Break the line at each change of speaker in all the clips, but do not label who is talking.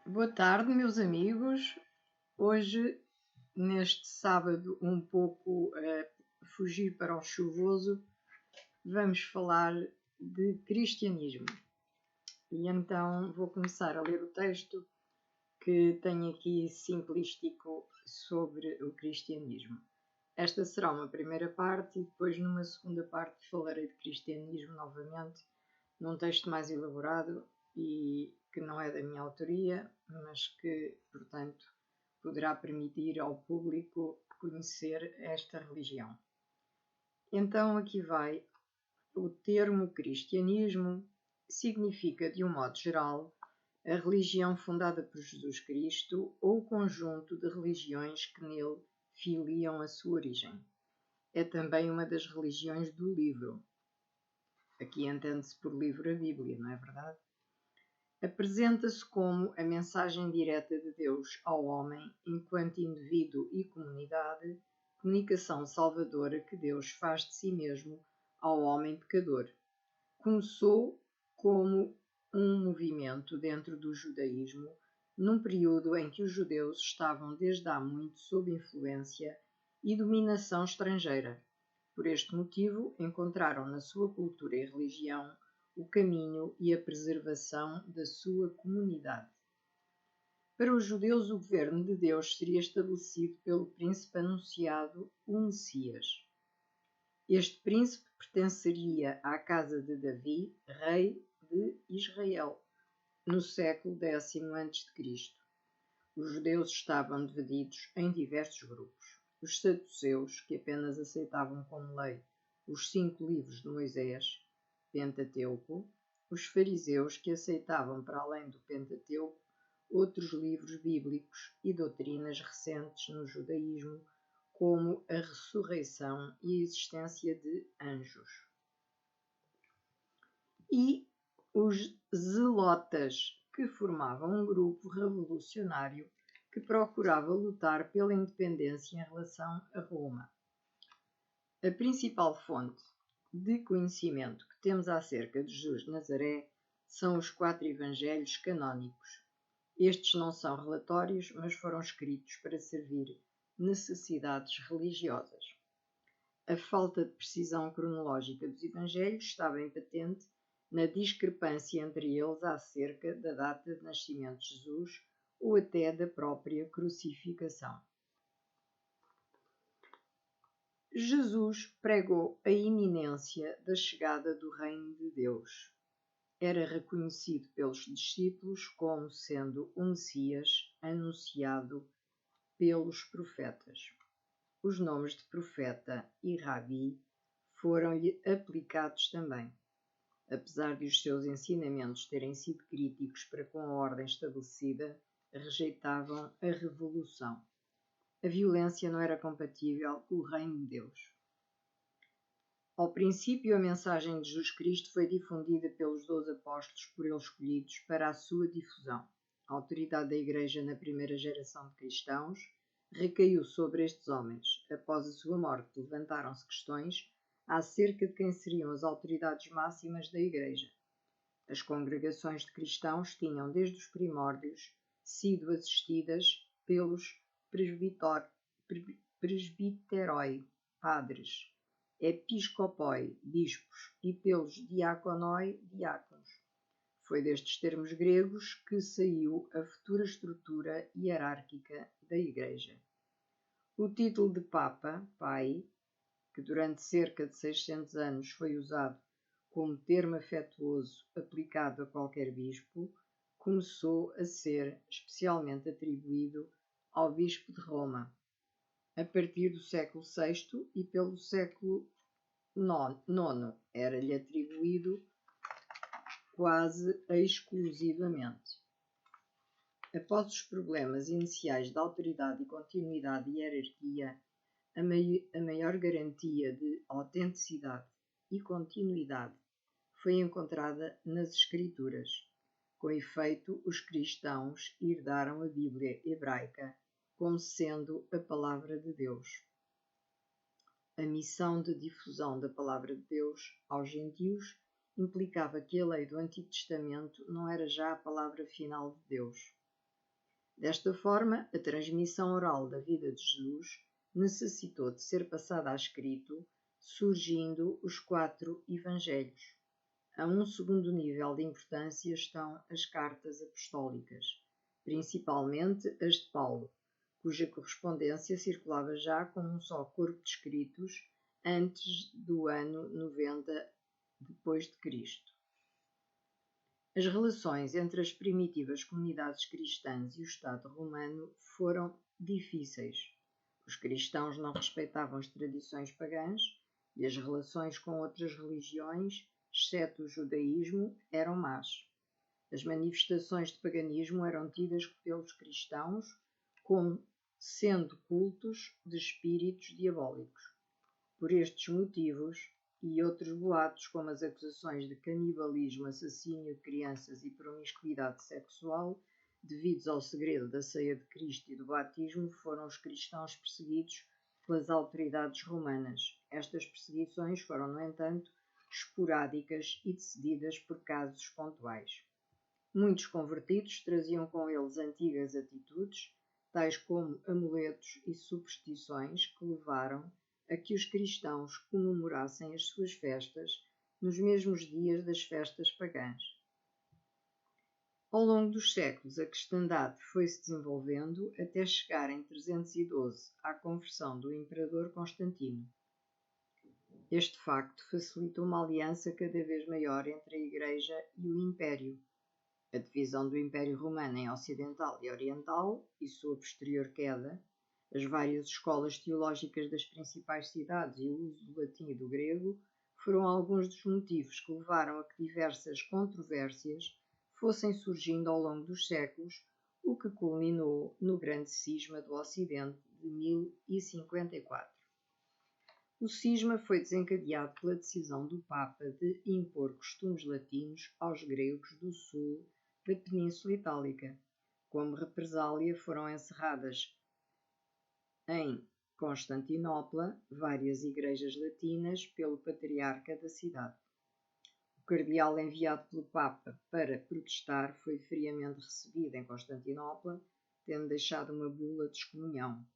Boa tarde, meus amigos. Hoje, neste sábado, um pouco a fugir para o chuvoso, vamos falar de cristianismo. E então vou começar a ler o texto que tenho aqui simplístico sobre o cristianismo. Esta será uma primeira parte e depois, numa segunda parte, falarei de cristianismo novamente, num texto mais elaborado e que não é da minha autoria, mas que, portanto, poderá permitir ao público conhecer esta religião. Então, aqui vai. O termo cristianismo significa, de um modo geral, a religião fundada por Jesus Cristo ou o conjunto de religiões que nele filiam a sua origem. É também uma das religiões do livro. Aqui entende-se por livro a Bíblia, não é verdade? Apresenta-se como a mensagem direta de Deus ao homem enquanto indivíduo e comunidade, comunicação salvadora que Deus faz de si mesmo ao homem pecador. Começou como um movimento dentro do judaísmo, num período em que os judeus estavam desde há muito sob influência e dominação estrangeira. Por este motivo, encontraram na sua cultura e religião o caminho e a preservação da sua comunidade. Para os judeus, o governo de Deus seria estabelecido pelo príncipe anunciado, o Messias. Este príncipe pertenceria à casa de Davi, rei de Israel, no século X a.C. Os judeus estavam divididos em diversos grupos. Os saduceus, que apenas aceitavam como lei os 5 livros de Moisés, Pentateuco; os fariseus, que aceitavam, para além do Pentateuco, outros livros bíblicos e doutrinas recentes no judaísmo, como a ressurreição e a existência de anjos. E os zelotas, que formavam um grupo revolucionário que procurava lutar pela independência em relação a Roma. A principal fonte de conhecimento que temos acerca de Jesus de Nazaré são os 4 evangelhos canónicos. Estes não são relatórios, mas foram escritos para servir necessidades religiosas. A falta de precisão cronológica dos evangelhos está bem patente na discrepância entre eles acerca da data de nascimento de Jesus ou até da própria crucificação. Jesus pregou a iminência da chegada do reino de Deus. Era reconhecido pelos discípulos como sendo o Messias anunciado pelos profetas. Os nomes de profeta e rabi foram-lhe aplicados também. Apesar de os seus ensinamentos terem sido críticos para com a ordem estabelecida, rejeitavam a revolução. A violência não era compatível com o reino de Deus. Ao princípio, a mensagem de Jesus Cristo foi difundida pelos 12 apóstolos por eles escolhidos para a sua difusão. A autoridade da Igreja na primeira geração de cristãos recaiu sobre estes homens. Após a sua morte, levantaram-se questões acerca de quem seriam as autoridades máximas da Igreja. As congregações de cristãos tinham, desde os primórdios, sido assistidas pelos presbiteroi, padres, episcopoi, bispos, e pelos diaconoi, diáconos. Foi destes termos gregos que saiu a futura estrutura hierárquica da Igreja. O título de Papa, Pai, que durante cerca de 600 anos foi usado como termo afetuoso aplicado a qualquer bispo, começou a ser especialmente atribuído ao bispo de Roma, a partir do século VI, e pelo século IX era-lhe atribuído quase exclusivamente. Após os problemas iniciais de autoridade e continuidade de hierarquia, a maior garantia de autenticidade e continuidade foi encontrada nas Escrituras. Com efeito, os cristãos herdaram a Bíblia hebraica como sendo a Palavra de Deus. A missão de difusão da Palavra de Deus aos gentios implicava que a lei do Antigo Testamento não era já a palavra final de Deus. Desta forma, a transmissão oral da vida de Jesus necessitou de ser passada a escrito, surgindo os 4 Evangelhos. A um segundo nível de importância estão as cartas apostólicas, principalmente as de Paulo, cuja correspondência circulava já como um só corpo de escritos antes do ano 90 depois de Cristo. As relações entre as primitivas comunidades cristãs e o Estado romano foram difíceis. Os cristãos não respeitavam as tradições pagãs e as relações com outras religiões, exceto o judaísmo, eram más. As manifestações de paganismo eram tidas pelos cristãos como sendo cultos de espíritos diabólicos. Por estes motivos, e outros boatos, como as acusações de canibalismo, assassínio de crianças e promiscuidade sexual, devidos ao segredo da ceia de Cristo e do batismo, foram os cristãos perseguidos pelas autoridades romanas. Estas perseguições foram, no entanto, esporádicas e decididas por casos pontuais. Muitos convertidos traziam com eles antigas atitudes, tais como amuletos e superstições, que levaram a que os cristãos comemorassem as suas festas nos mesmos dias das festas pagãs. Ao longo dos séculos, a cristandade foi-se desenvolvendo até chegar em 312 à conversão do imperador Constantino. Este facto facilitou uma aliança cada vez maior entre a Igreja e o Império. A divisão do Império Romano em Ocidental e Oriental e sua posterior queda, as várias escolas teológicas das principais cidades e o uso do latim e do grego foram alguns dos motivos que levaram a que diversas controvérsias fossem surgindo ao longo dos séculos, o que culminou no Grande Cisma do Ocidente de 1054. O cisma foi desencadeado pela decisão do Papa de impor costumes latinos aos gregos do sul da Península Itálica. Como represália, foram encerradas em Constantinopla várias igrejas latinas pelo patriarca da cidade. O cardeal enviado pelo Papa para protestar foi friamente recebido em Constantinopla, tendo deixado uma bula de excomunhão.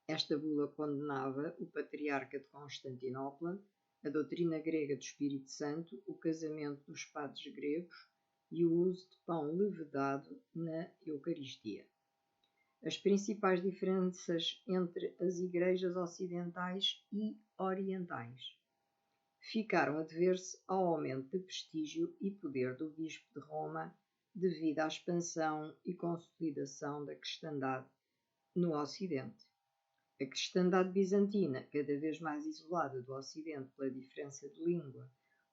Esta bula condenava o patriarca de Constantinopla, a doutrina grega do Espírito Santo, o casamento dos padres gregos e o uso de pão levedado na Eucaristia. As principais diferenças entre as igrejas ocidentais e orientais ficaram a dever-se ao aumento de prestígio e poder do bispo de Roma devido à expansão e consolidação da cristandade no Ocidente. A cristandade bizantina, cada vez mais isolada do Ocidente pela diferença de língua,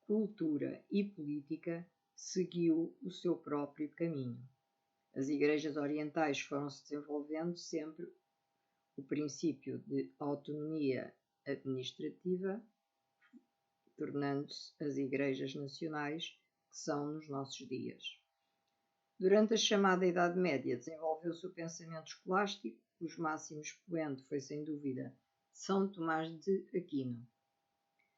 cultura e política, seguiu o seu próprio caminho. As igrejas orientais foram-se desenvolvendo sempre o princípio de autonomia administrativa, tornando-se as igrejas nacionais que são nos nossos dias. Durante a chamada Idade Média desenvolveu-se o pensamento escolástico, cujo máximo expoente foi, sem dúvida, São Tomás de Aquino.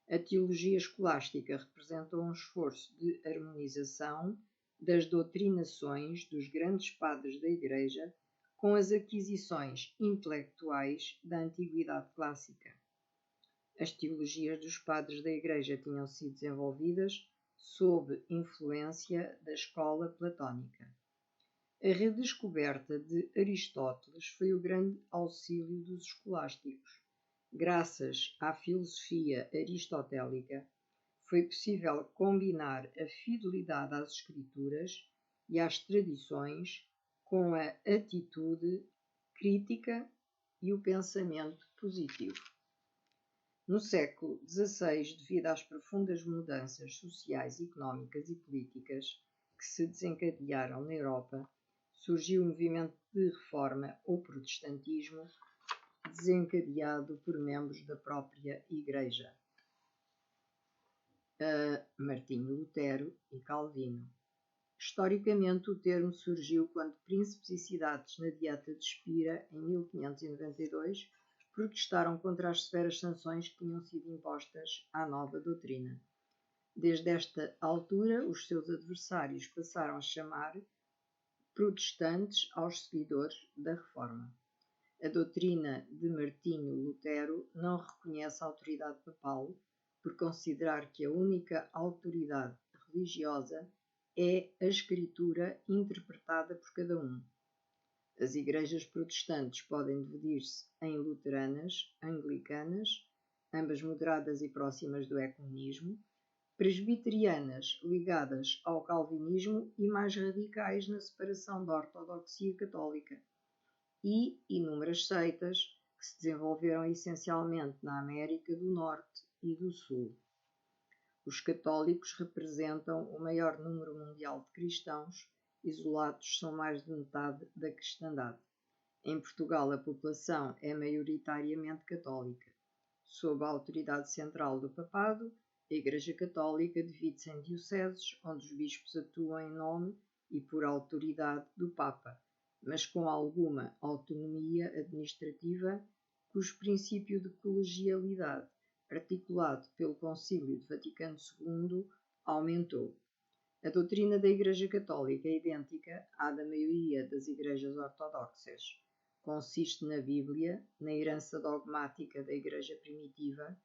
A teologia escolástica representou um esforço de harmonização das doutrinações dos grandes padres da Igreja com as aquisições intelectuais da Antiguidade Clássica. As teologias dos padres da Igreja tinham sido desenvolvidas sob influência da escola platónica. A redescoberta de Aristóteles foi o grande auxílio dos escolásticos. Graças à filosofia aristotélica, foi possível combinar a fidelidade às escrituras e às tradições com a atitude crítica e o pensamento positivo. No século XVI, devido às profundas mudanças sociais, económicas e políticas que se desencadearam na Europa, surgiu o movimento de reforma ou protestantismo, desencadeado por membros da própria Igreja, Martinho Lutero e Calvino. Historicamente, o termo surgiu quando príncipes e cidades na Dieta de Spira, em 1592, protestaram contra as severas sanções que tinham sido impostas à nova doutrina. Desde esta altura, os seus adversários passaram a chamar protestantes aos seguidores da Reforma. A doutrina de Martinho Lutero não reconhece a autoridade papal por considerar que a única autoridade religiosa é a Escritura interpretada por cada um. As igrejas protestantes podem dividir-se em luteranas, anglicanas, ambas moderadas e próximas do ecumenismo, presbiterianas ligadas ao calvinismo e mais radicais na separação da ortodoxia católica, e inúmeras seitas que se desenvolveram essencialmente na América do Norte e do Sul. Os católicos representam o maior número mundial de cristãos, isolados são mais de metade da cristandade. Em Portugal, a população é maioritariamente católica. Sob a autoridade central do Papado, a Igreja Católica divide-se em dioceses, onde os bispos atuam em nome e por autoridade do Papa, mas com alguma autonomia administrativa, cujo princípio de colegialidade, articulado pelo Concílio de Vaticano II, aumentou. A doutrina da Igreja Católica é idêntica à da maioria das igrejas ortodoxas. Consiste na Bíblia, na herança dogmática da Igreja primitiva,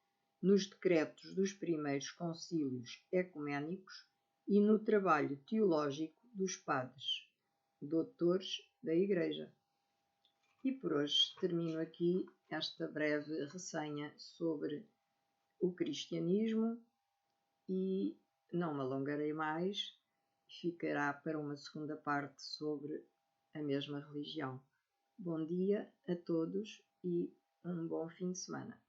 nos decretos dos primeiros concílios ecuménicos e no trabalho teológico dos padres, doutores da Igreja. E por hoje termino aqui esta breve resenha sobre o cristianismo e não me alongarei mais, ficará para uma segunda parte sobre a mesma religião. Bom dia a todos e um bom fim de semana.